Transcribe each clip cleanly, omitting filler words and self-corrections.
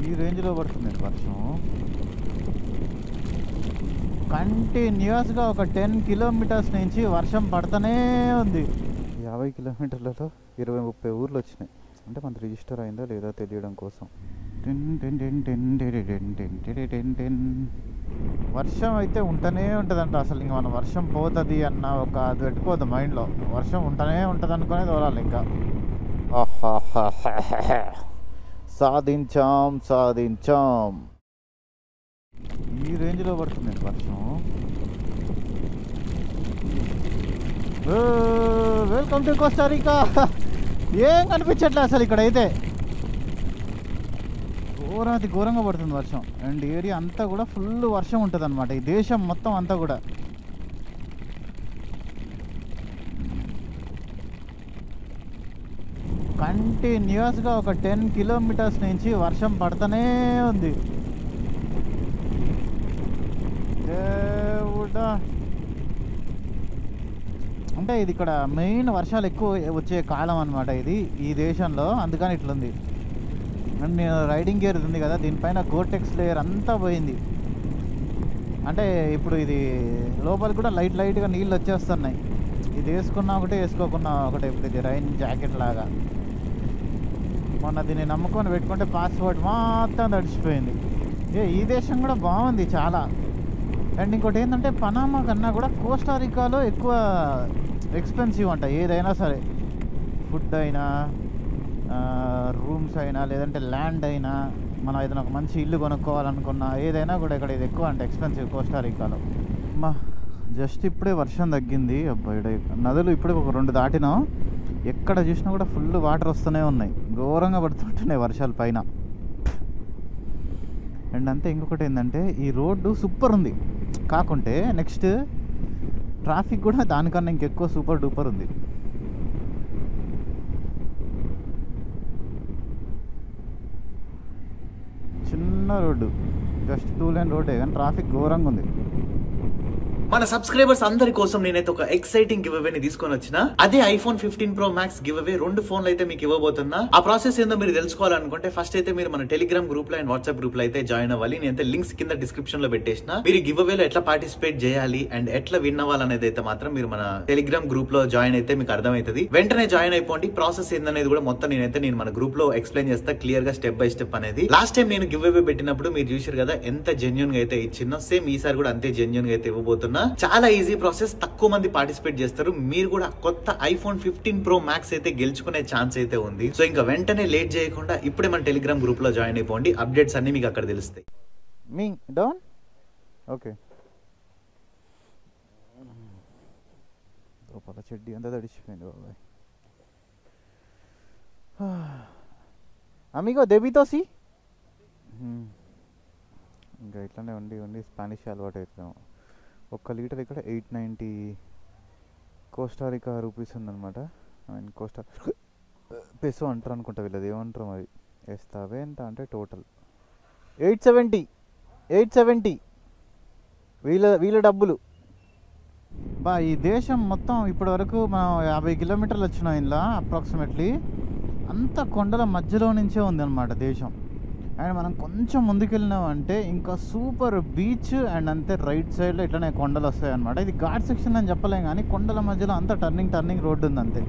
ఈ రేంజ్లో పడుతుంది వర్షం. కంటిన్యూస్గా ఒక 10 కిలోమీటర్స్ నుంచి వర్షం పడుతూనే ఉంది. 50 కిలోమీటర్లలో 20-30 ఊర్లు వచ్చినాయి. అంటే మనకు రిజిస్టర్ అయిందా లేదా తెలియడం కోసం. వర్షం అయితే ఉంటూనే ఉంటుందంట. అసలు ఇంకా మనం వర్షం పోతుంది అన్న ఒక అది పెట్టుకోవద్దు మైండ్లో. వర్షం ఉంటూనే ఉంటుంది అనుకునే తోలాలి ఇంకా. సాధించాం సాధించాం. ఈ రేంజ్లో పడుతుంది వర్షం. Welcome to Costa Rica. ఏం కనిపించట్లే అసలు ఇక్కడైతే. ఘోరాతి ఘోరంగా పడుతుంది వర్షం. అండ్ ఏరియా అంతా కూడా ఫుల్ వర్షం ఉంటుంది అనమాట. ఈ దేశం మొత్తం అంతా కూడా. కంటిన్యూస్గా ఒక 10 కిలోమీటర్స్ నుంచి వర్షం పడుతూనే ఉంది. దేవుడా, అంటే ఇది ఇక్కడ మెయిన్ వర్షాలు ఎక్కువ వచ్చే కాలం అనమాట ఇది ఈ దేశంలో. అందుకని ఇట్లుంది. అండ్ నేను రైడింగ్ గేర్ ఉంది కదా, దీనిపైన గోటెక్స్ లేయర్ అంతా పోయింది. అంటే ఇప్పుడు ఇది లోపల కూడా లైట్గా నీళ్ళు వచ్చేస్తున్నాయి. ఇది వేసుకున్నా ఒకటే వేసుకోకున్నా ఒకటే. ఇప్పుడు ఇది రైన్ జాకెట్ లాగా. మొన్న దీన్ని నమ్ముకొని పెట్టుకుంటే పాస్పోర్ట్ మొత్తం తడిచిపోయింది. ఈ దేశం కూడా బాగుంది చాలా. అండ్ ఇంకోటి ఏంటంటే పనామా కన్నా కూడా కోస్టారికాలో ఎక్కువ ఎక్స్పెన్సివ్ అంట ఏదైనా సరే. ఫుడ్ అయినా, రూమ్స్ అయినా, లేదంటే ల్యాండ్ అయినా, మనం ఏదైనా ఒక మంచి ఇల్లు కొనుక్కోవాలనుకున్నా ఏదైనా కూడా ఇక్కడ ఇది ఎక్కువ అంటే ఎక్స్పెన్సివ్ కోస్టారికాలో. మా జస్ట్ ఇప్పుడే వర్షం తగ్గింది. అబ్బాయి నదులు ఇప్పుడే ఒక 2 దాటినాం. ఎక్కడ చూసినా కూడా ఫుల్ వాటర్ వస్తూనే ఉన్నాయి. ఘోరంగా పడుతుంటున్నాయి వర్షాలు పైన. అండ్ అంతే. ఇంకొకటి ఏంటంటే ఈ రోడ్డు సూపర్ ఉంది. కాకుంటే నెక్స్ట్ ట్రాఫిక్ కూడా దానికన్నా ఇంకెక్కువ సూపర్ డూపర్ ఉంది. చిన్న రోడ్డు, జస్ట్ 2 లేన్ రోడ్డే, కానీ ట్రాఫిక్ ఘోరంగా ఉంది. మన సబ్స్క్రైబర్స్ అందరి కోసం నేనైతే ఒక ఎక్సైటింగ్ గివ్ అవే ని తీసుకొని వచ్చిన. అదే iPhone 15 Pro Max give away. 2 ఫోన్లు అయితే మీకు ఇవ్వబోతున్నా. ఆ ప్రాసెస్ ఏందో మీరు తెలుసుకోవాలనుకుంటే ఫస్ట్ అయితే మీరు మన టెలిగ్రామ్ గ్రూప్ లో అండ్ వాట్సాప్ గ్రూప్ లో అయితే జాయిన్ అవ్వాలి. నేనైతే లింక్స్ కింద డిస్క్రిప్షన్ లో పెట్టేసిన. మీరు గివ్ అవే లో ఎట్లా పార్టిసిపేట్ చేయాలి అండ్ ఎట్లా విన్ అవ్వాలనేది అయితే మాత్రం మీరు మన టెలిగ్రామ్ గ్రూప్ లో జాయిన్ అయితే మీకు అర్థమవుతుంది. వెంటనే జాయిన్ అయిపోండి. ప్రాసెస్ ఏందనేది కూడా మొత్తం నేను మన గ్రూప్ లో ఎక్స్ప్లెయిన్ చేస్తా క్లియర్ గా స్టెప్ బై స్టెప్ అనేది. లాస్ట్ టైం నేను గివ్ అవే పెట్టినప్పుడు మీరు చూసారు కదా ఎంత జెన్యూన్ గా అయితే ఇచ్చినా. సేమ్ ఈసారి కూడా అంతే జెన్యూన్ గా అయితే ఇవ్వబోతున్నా. చాలా ఈజీ ప్రాసెస్, తక్కువ మంది పార్టిసిపేట్ చేస్తారు. మీరు కూడా కొత్త ఐఫోన్ 15 Pro Max అయితే గెలుచుకునే ఛాన్స్ అయితే ఉంది. సో ఇంకా వెంటనే లేట్ చేయకుండా ఇప్పుడే మన టెలిగ్రామ్ గ్రూప్ లో జాయిన్ అయిపోండి. అప్డేట్స్ అన్ని మీకు అక్కడ తెలుస్తాయి. మీ డౌన్ ఓకే. లోపల చెడ్డీ అంతా తడిచిపోయింది బాబాయ్. అమిగో దెబితోసి. ఇంకా ఇట్లానే ఉండి స్పానిష్ అలవాటు అవుతాము. 1 లీటర్ ఇక్కడ 890 కోస్టారికా రూపీస్ ఉందన్నమాట. అండ్ పెసో అంటారు అనుకుంటా, వీళ్ళది ఏమంటారు మరి. వేస్తావే ఎంత అంటే టోటల్ 870 వీళ్ళ డబ్బులు. ఈ దేశం మొత్తం ఇప్పటి వరకు మనం 50 కిలోమీటర్లు వచ్చినాం. ఇలా అప్రాక్సిమేట్లీ అంత కొండల మధ్యలో నుంచే ఉంది అనమాట దేశం. అండ్ మనం కొంచెం ముందుకెళ్ళినామంటే ఇంకా సూపర్ బీచ్. అండ్ అంతే రైట్ సైడ్లో ఇట్లనే కొండలు వస్తాయి అనమాట. ఇది ఘాట్ సెక్షన్ అని చెప్పలేం, కానీ కొండల మధ్యలో అంతా టర్నింగ్ రోడ్డు ఉంది అంతే.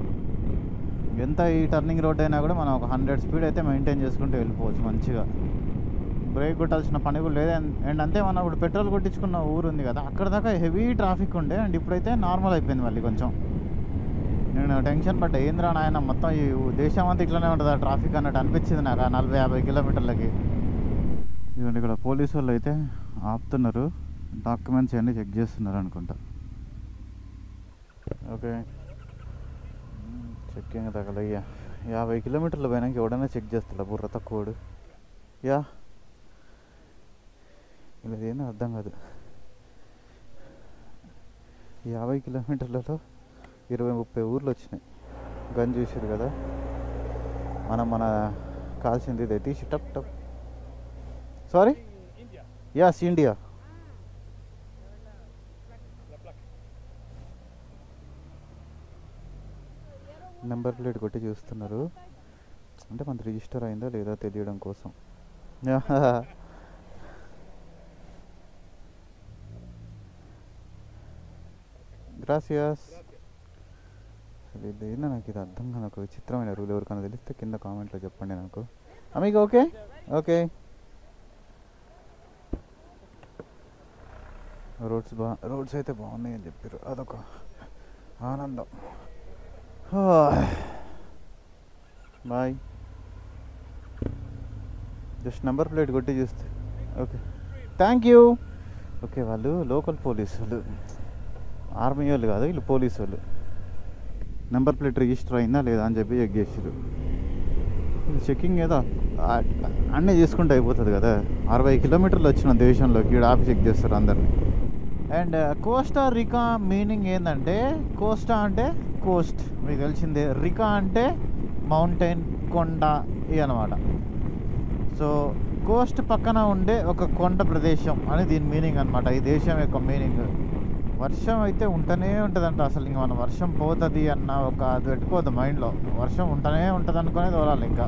ఎంత ఈ టర్నింగ్ రోడ్ అయినా కూడా మనం ఒక 100 స్పీడ్ అయితే మెయింటైన్ చేసుకుంటూ వెళ్ళిపోవచ్చు మంచిగా. బ్రేక్ కొట్టాల్సిన పని కూడా లేదు. అండ్ అంతే మనం ఇప్పుడు పెట్రోల్ కొట్టించుకున్న ఊరు ఉంది కదా, అక్కడ దాకా హెవీ ట్రాఫిక్ ఉండే. అండ్ ఇప్పుడైతే నార్మల్ అయిపోయింది మళ్ళీ కొంచెం. నేను టెన్షన్ పడ్డా, ఏంద్రా నాయన మొత్తం ఈ దేశం అంతా ఇట్లనే ఉంటుంది ఆ ట్రాఫిక్ అన్నట్టు అనిపించింది నాకు ఆ 40-50 కిలోమీటర్లకి. ఇవన్నీ ఇక్కడ పోలీసు వాళ్ళు అయితే ఆపుతున్నారు, డాక్యుమెంట్స్ అన్నీ చెక్ చేస్తున్నారు అనుకుంటా. Okay, checking తగలయ్యా. 50 కిలోమీటర్లు పోయినాక ఎవడైనా చెక్ చేస్తాడా బుర్ర తక్కువడు. యా ఇలా ఏమీ అర్థం కాదు. 50 కిలోమీటర్లలో 20-30 ఊర్లు వచ్చినాయి. గన్ చూసారు కదా, మన కాల్సింది ఇదే. తీసి టప్ టప్. సారీ, యాస్ ఇండియా. నెంబర్ ప్లేట్ కొట్టి చూస్తున్నారు, అంటే మనది రిజిస్టర్ అయిందా లేదా తెలియడం కోసం. గ్రాసియస్. ఇదేనా నాకు ఇది అర్థం కాదు, ఒక విచిత్రమైన రూల్. ఎవరికైనా తెలిస్తే కింద కామెంట్లో చెప్పండి నాకు. మీకు ఓకే ఓకే. రోడ్స్ అయితే బాగున్నాయి అని చెప్పారు, అదొక ఆనందం. బాయ్. జస్ట్ నెంబర్ ప్లేట్ కొట్టి చూస్తే ఓకే, థ్యాంక్ యూ. ఓకే, వాళ్ళు లోకల్ పోలీసు వాళ్ళు, ఆర్మీ వాళ్ళు కాదు, వీళ్ళు పోలీసు వాళ్ళు. నెంబర్ ప్లేట్ రిజిస్టర్ అయిందా లేదా అని చెప్పి చెక్ చేసారు. చెక్కింగ్ ఏదో అన్నీ చేసుకుంటే అయిపోతుంది కదా. 60 కిలోమీటర్లు వచ్చిన దేశంలోకి ఇక్కడ ఆపి చెక్ చేస్తారు అందరినీ. అండ్ కోస్టా రికా మీనింగ్ ఏంటంటే, కోస్టా అంటే కోస్ట్ మీకు తెలిసిందే, రికా అంటే మౌంటైన్, కొండ ఇవి అనమాట. సో కోస్ట్ పక్కన ఉండే ఒక కొండ ప్రదేశం అని దీని మీనింగ్ అనమాట, ఈ దేశం యొక్క మీనింగ్. వర్షం అయితే ఉంటూనే ఉంటుందంట. అసలు ఇంక మనం వర్షం పోతుంది అన్న ఒక అది పెట్టుకోవద్దు మైండ్లో, వర్షం ఉంటూనే ఉంటుంది అనుకునే తోలాలి ఇంకా.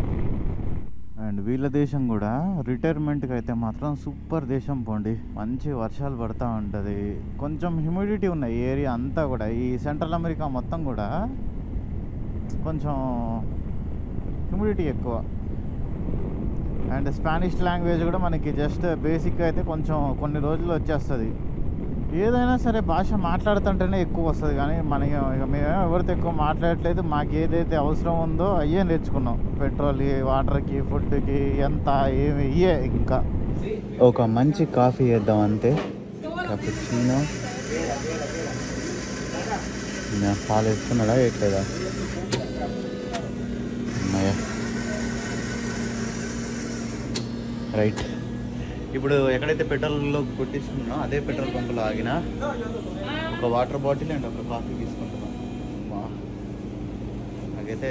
అండ్ వీళ్ళ దేశం కూడా రిటైర్మెంట్కి అయితే మాత్రం సూపర్ దేశం పోండి. మంచి వర్షాలు పడుతూ ఉంటుంది, కొంచెం హ్యూమిడిటీ ఉన్న ఏరియా అంతా కూడా. ఈ సెంట్రల్ అమెరికా మొత్తం కూడా కొంచెం హ్యూమిడిటీ ఎక్కువ. అండ్ స్పానిష్ లాంగ్వేజ్ కూడా మనకి జస్ట్ బేసిక్గా అయితే కొంచెం కొన్ని రోజులు వచ్చేస్తుంది. ఏదైనా సరే భాష మాట్లాడుతుంటేనే ఎక్కువ వస్తుంది, కానీ మనకి ఇక మేము ఎవరితో ఎక్కువ మాట్లాడట్లేదు. మాకు ఏదైతే అవసరం ఉందో అయ్యే నేర్చుకున్నాం. పెట్రోల్, వాటర్కి, ఫుడ్కి ఎంత ఏమి ఇయ్యే. ఇంకా ఒక మంచి కాఫీ చేద్దాం అంతే. కాపుచినో పాలు వేసుకున్నాడా వేయట్లేదా? రైట్. ఇప్పుడు ఎక్కడైతే పెట్రోల్లో కొట్టించుకున్నా అదే పెట్రోల్ పంపులో ఆగిన ఒక వాటర్ బాటిల్ అండ్ ఒక కాఫీ తీసుకుంటున్నాం. నాకైతే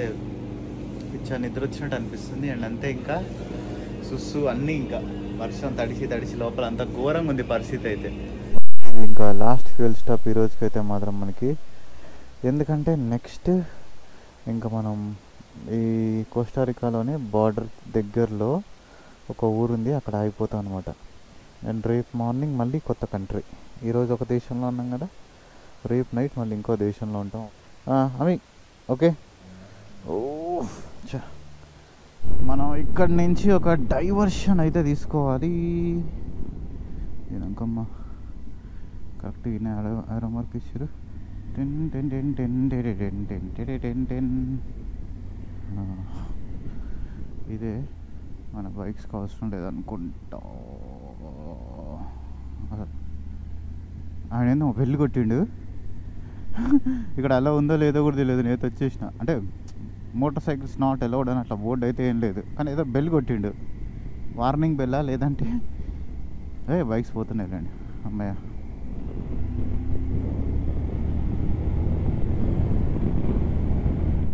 పిచ్చా నిద్ర వచ్చినట్టు అనిపిస్తుంది. అండ్ అంతే, ఇంకా సుస్సు అన్నీ ఇంకా వర్షం తడిసి లోపల అంతా ఘోరంగా ఉంది పరిస్థితి అయితే. ఇంకా లాస్ట్ ఫ్యూయల్ స్టాప్ ఈ రోజుకైతే మాత్రం మనకి. ఎందుకంటే నెక్స్ట్ ఇంకా మనం ఈ కోస్టారికాలోనే బార్డర్ దగ్గరలో ఒక ఊరుంది, అక్కడ ఆగిపోతాం అనమాట. అండ్ రేపు మార్నింగ్ మళ్ళీ కొత్త కంట్రీ. ఈరోజు ఒక దేశంలో ఉన్నాం కదా, రేపు నైట్ మళ్ళీ ఇంకో దేశంలో ఉంటాం. అవి ఓకే. మనం ఇక్కడి నుంచి ఒక డైవర్షన్ అయితే తీసుకోవాలి. ఇంకమ్మా కరెక్ట్ ఆరో మార్క్ ఇచ్చారు. 10 ఇదే మన బైక్స్కి అవసరం లేదనుకుంటా. ఆయన ఏందో బెల్ కొట్టిండు. ఇక్కడ అలా ఉందో లేదో కూడా తెలియదు. నేత వచ్చేసిన అంటే మోటార్ సైకిల్స్ నాట్ అలౌడ్ అని అట్లా బోర్డు అయితే ఏం లేదు, కానీ ఏదో బెల్ కొట్టిండు. వార్నింగ్ బెల్లా లేదంటే బైక్స్ పోతున్నాయి లేండి. అమ్మయ్య,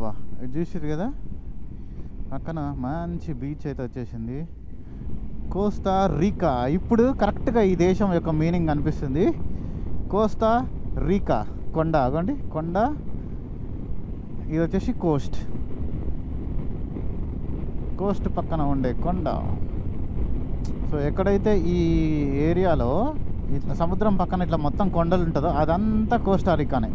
వా ఇది చూసారు కదా, పక్కన మంచి బీచ్ అయితే వచ్చేసింది. కోస్టా రీకా. ఇప్పుడు కరెక్ట్గా ఈ దేశం యొక్క మీనింగ్ అనిపిస్తుంది. కోస్టా రీకా కొండ, అగోండి కొండ. ఇది వచ్చేసి కోస్ట్ పక్కన ఉండే కొండ. సో ఎక్కడైతే ఈ ఏరియాలో ఇట్లా సముద్రం పక్కన ఇట్లా మొత్తం కొండలు ఉంటుందో అదంతా కోస్టారికానే.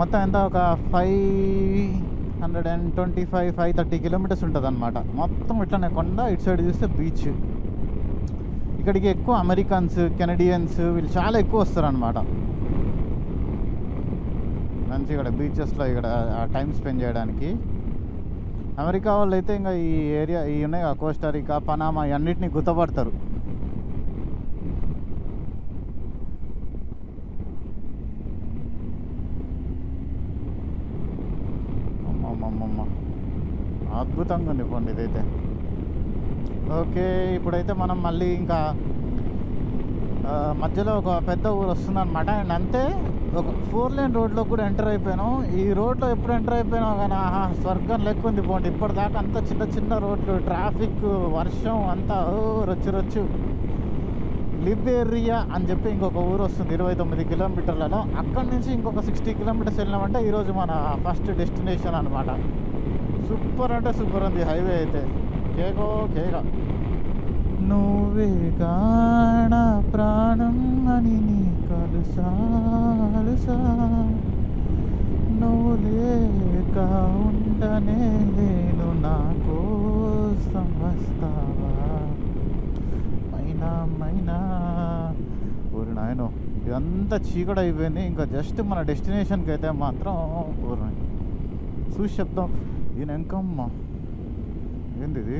మొత్తం ఎంత ఒక 530 కిలోమీటర్స్ ఉంటుంది అనమాట. మొత్తం ఇట్లానే కొండ, ఇటు సైడ్ చూస్తే బీచ్. ఇక్కడికి ఎక్కువ అమెరికన్స్, కెనడియన్స్ వీళ్ళు చాలా ఎక్కువ వస్తారనమాట. మంచి ఇక్కడ బీచెస్లో ఇక్కడ టైం స్పెండ్ చేయడానికి. అమెరికా వాళ్ళు అయితే ఇంకా ఈ ఏరియా ఈ ఉన్నాయి కోస్టారికా, పనామా ఇవన్నిటిని గుర్తుపడతారు. అమ్మమ్మ అద్భుతంగా ఉంది పోండి ఇదైతే. ఓకే, ఇప్పుడైతే మనం మళ్ళీ ఇంకా మధ్యలో ఒక పెద్ద ఊరు వస్తుందన్నమాట. అండ్ అంతే, ఒక 4 లేన్ రోడ్లో కూడా ఎంటర్ అయిపోయాను. ఈ రోడ్లో ఎప్పుడు ఎంటర్ అయిపోయినా కానీ స్వర్గం లెక్క ఉంది పోండి. ఇప్పటిదాకా అంతా చిన్న చిన్న రోడ్లు, ట్రాఫిక్, వర్షం అంతా రొచ్చు. లిబెరియా అని చెప్పి ఇంకొక ఊరు వస్తుంది 29 కిలోమీటర్లలో. అక్కడి నుంచి ఇంకొక 60 కిలోమీటర్స్ వెళ్ళినామంటే ఈరోజు మన ఫస్ట్ డెస్టినేషన్ అనమాట. సూపర్ అంటే సూపర్ ఉంది హైవే అయితే. కేకో కేక. నువ్వే కాణ ప్రాణం అని నీ కలుసా అలుసా, నువ్వు లేక ఉండనే లేను, నా కోసం వస్తావా మైనా మైనా. ఊరి నాయనో ఇదంతా చీకటి అయిపోయింది. ఇంకా జస్ట్ మన డెస్టినేషన్కి అయితే మాత్రం ఊరి చూసి చెప్తాం. ఈయన ఎంకమ్మ ఏంది ఇది,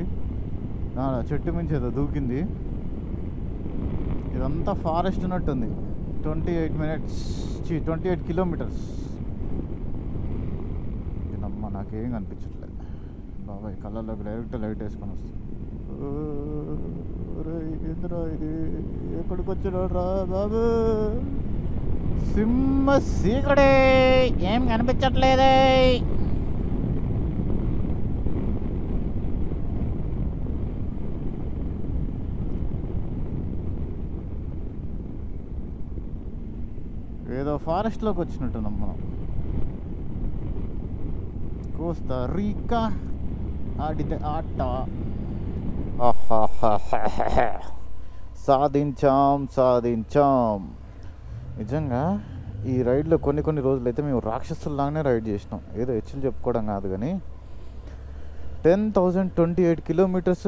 చెట్టు మించి ఏదో దూకింది. ఇదంతా ఫారెస్ట్ ఉన్నట్టుంది. 28 minutes 28 kilometers. దీనమ్మ నాకేం కనిపించట్లేదు బాబాయ్, కళ్ళల్లోకి డైరెక్ట్ లైట్ వేసుకొని వస్తుంది. ఏంద్రా ఇది, ఎక్కడికి వచ్చినాడు రా బాబు. సింహ సీకడే ఏం కనిపించట్లేదే. ఏదో ఫారెస్ట్లోకి వచ్చినట్టున్నాం మనం. కోస్తా రీకా ఆడితే ఆట. సాధించాం సాధించాం. నిజంగా ఈ రైడ్లో కొన్ని రోజులు అయితే మేము రాక్షసుల్లాగానే రైడ్ చేసినాం. ఏదో హెచ్చులు చెప్పుకోవడం కాదు కానీ 10,028 kilometers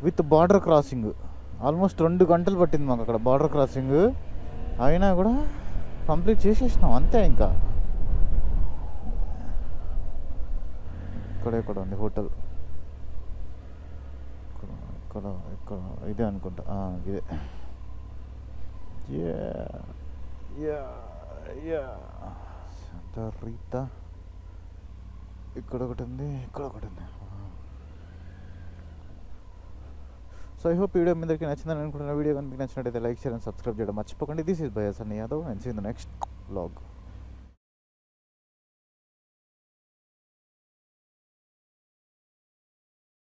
with border crossing. Almost 2 గంటలు పట్టింది మాకు అక్కడ బార్డర్ క్రాసింగ్. అయినా కూడా కంప్లీట్ చేసేసినాం అంతే. ఇంకా ఇక్కడ ఉంది హోటల్, ఇక్కడ ఇదే అనుకుంటా, ఇదే. రీతా ఇక్కడ ఒకటి ఉంది, ఇక్కడ ఒకటి ఉంది. సో ఐ హోప్ వీడియో మీ అందరికీ నచ్చిందని అనుకుంటున్నా. వీడియో కనుక మీకు నచ్చినట్టయితే లైక్, షేర్ అండ్ సబ్స్క్రైబ్ చేయడం మర్చిపోకండి. This is bye Sunny Yadav and see in the next vlog.